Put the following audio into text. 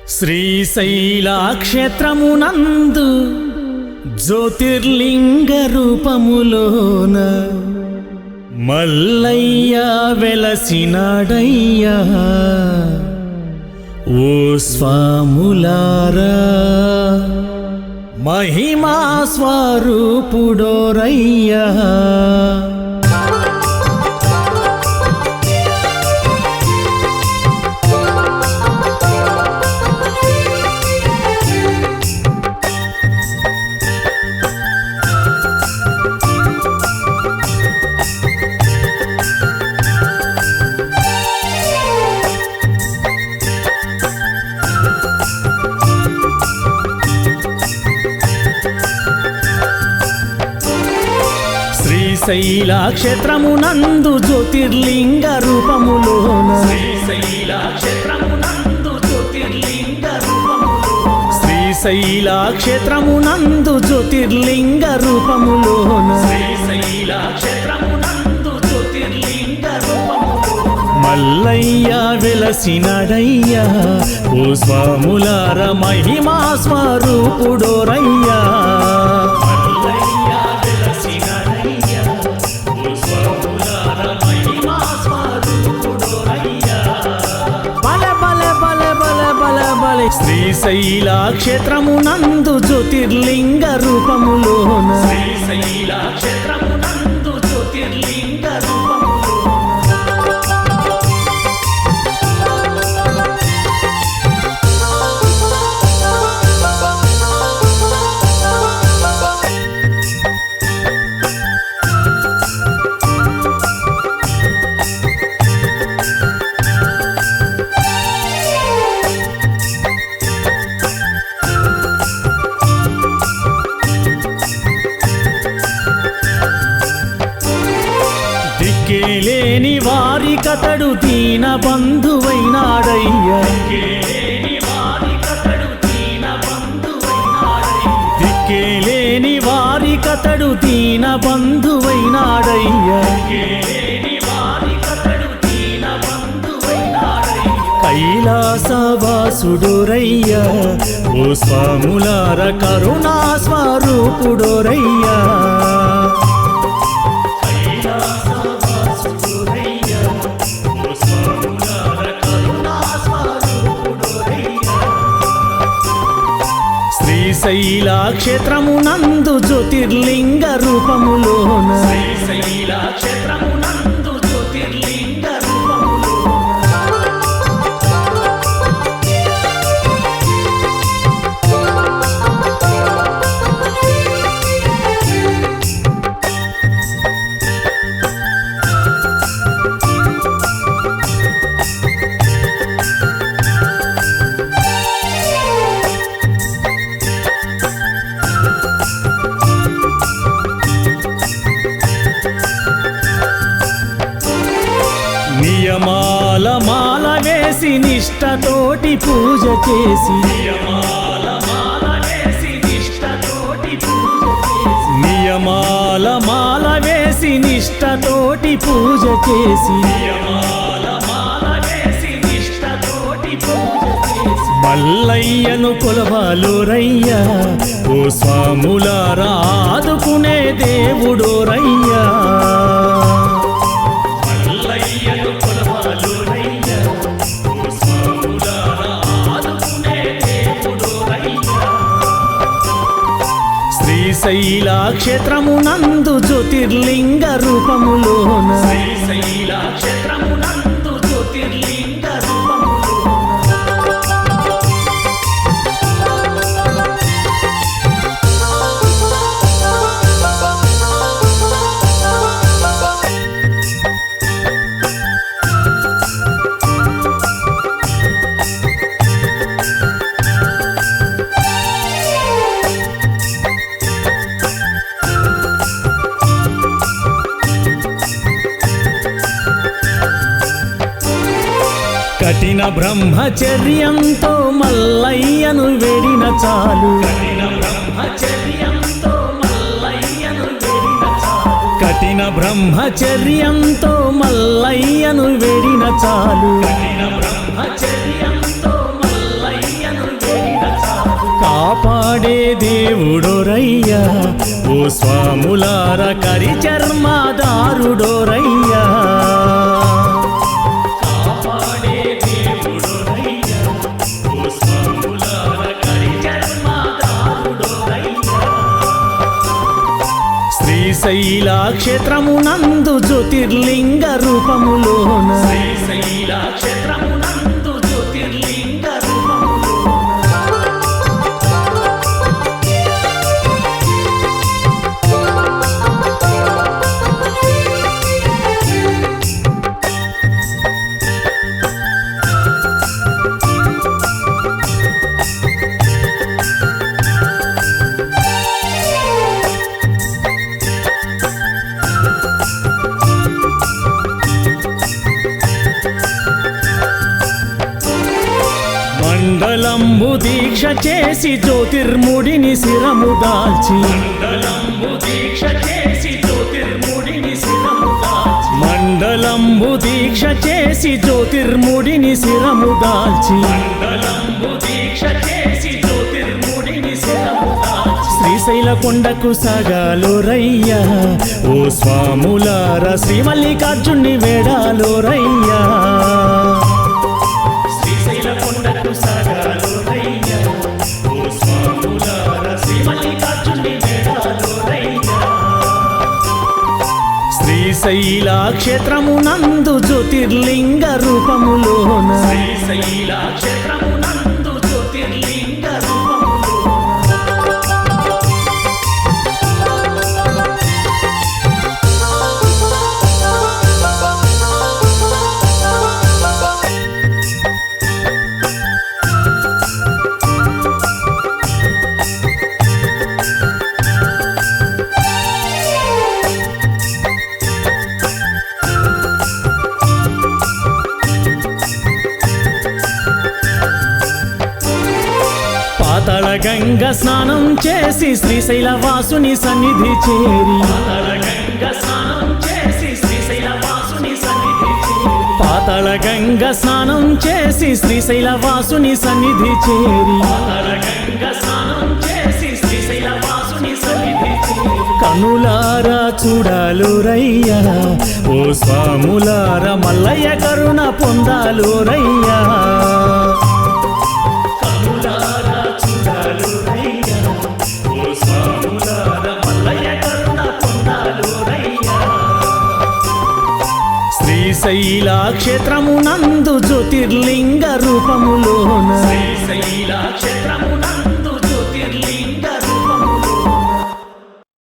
శ్రీశైలక్షేత్రమునందు జ్యోతిర్లింగ రూపములోన మల్లయ్య వెలసినాడయ్యా. ఓ స్వాములారా మహిమా స్వరూపుడోరయ్యా. శ్రీశైలక్షేత్రమునందు జ్యోతిర్లింగ రూపములోన శ్రీశైలక్షేత్రమునందు జ్యోతిర్లింగ రూపములోన మల్లయ్య వెలసినాడయ్యా. ఓ స్వాములార మహిమా స్వరూపుడోరయ్యా. శ్రీశైలక్షేత్రమునందు జ్యోతిర్లింగ రూపములోన దిక్కేలేని వారి కతడు దీన బంధువైనాడయ్యా. దిక్కేలేని వారి కతడు దీన బంధువైనాడయ్యా. కైలాసవాసుడోరయ్యా. ఓ స్వాములార కరుణా స్వరూపుడోరయ్యా. శ్రీశైలక్షేత్రమునందు జ్యోతిర్లింగ రూపములోన నియమాల మాల వేసి నిష్టతోటి పూజ చేసి నియమాల మాల వేసి నిష్టతోటి పూజ చేసి మల్లయ్యను కొలవాలోరయ్యా. ఓ స్వాములారా ఆదుకునే దేవుడోరయ్యా. శ్రీశైలక్షేత్రమునందు జ్యోతిర్లింగ రూపములోన కఠిన బ్రహ్మచర్యంతో మల్లయ్యను వేడిన చాలు. కఠిన బ్రహ్మచర్యంతో మల్లయ్యను వేడిన చాలు. స్వాములార కరి చర్మదారుడోరయ్యా కాపాడే దేవుడోరయ్యా ఓ స్వాములార కరి చర్మదారుడోరయ్యా శ్రీశైల క్షేత్రమునందు జ్యోతిర్లింగ రూపములోన శ్రీశైల క్షేత్రమునందు జ్యోతిర్లింగ మండలంబు దీక్ష చేసి జ్యోతిర్ముడిని శిరము దాల్చి మండలంబు దీక్ష చేసి జ్యోతిర్ముడిని శిరము దాల్చి మండలంబు దీక్ష చేసి జ్యోతిర్ముడిని శిరము దాల్చి మండలంబు దీక్ష చేసి జ్యోతిర్ముడిని శిరము దాల్చి శ్రీశైల కొండకు సగాలోరయ్యా ఓ స్వాములార శ్రీ మల్లికార్జున్ని వేడాలోరయ్యా శ్రీశైల క్షేత్రమునందు జ్యోతిర్లింగ రూపములోన శ్రీశైల క్షేత్రమునందు జ్యోతిర్లింగ పాతాళ గంగ స్నానం చేసి శ్రీశైల వాసుని సన్నిధి చేరి పాతాళ గంగ స్నానం చేసి శ్రీశైల వాసుని సన్నిధి చేరి కనులారా చూడాలురయ్యా ఓ స్వాములార మల్లయ్య కరుణ పొందాలురయ్యా శ్రీశైల క్షేత్రమునందు జ్యోతిర్లింగ రూపములోన శ్రీశైల క్షేత్రం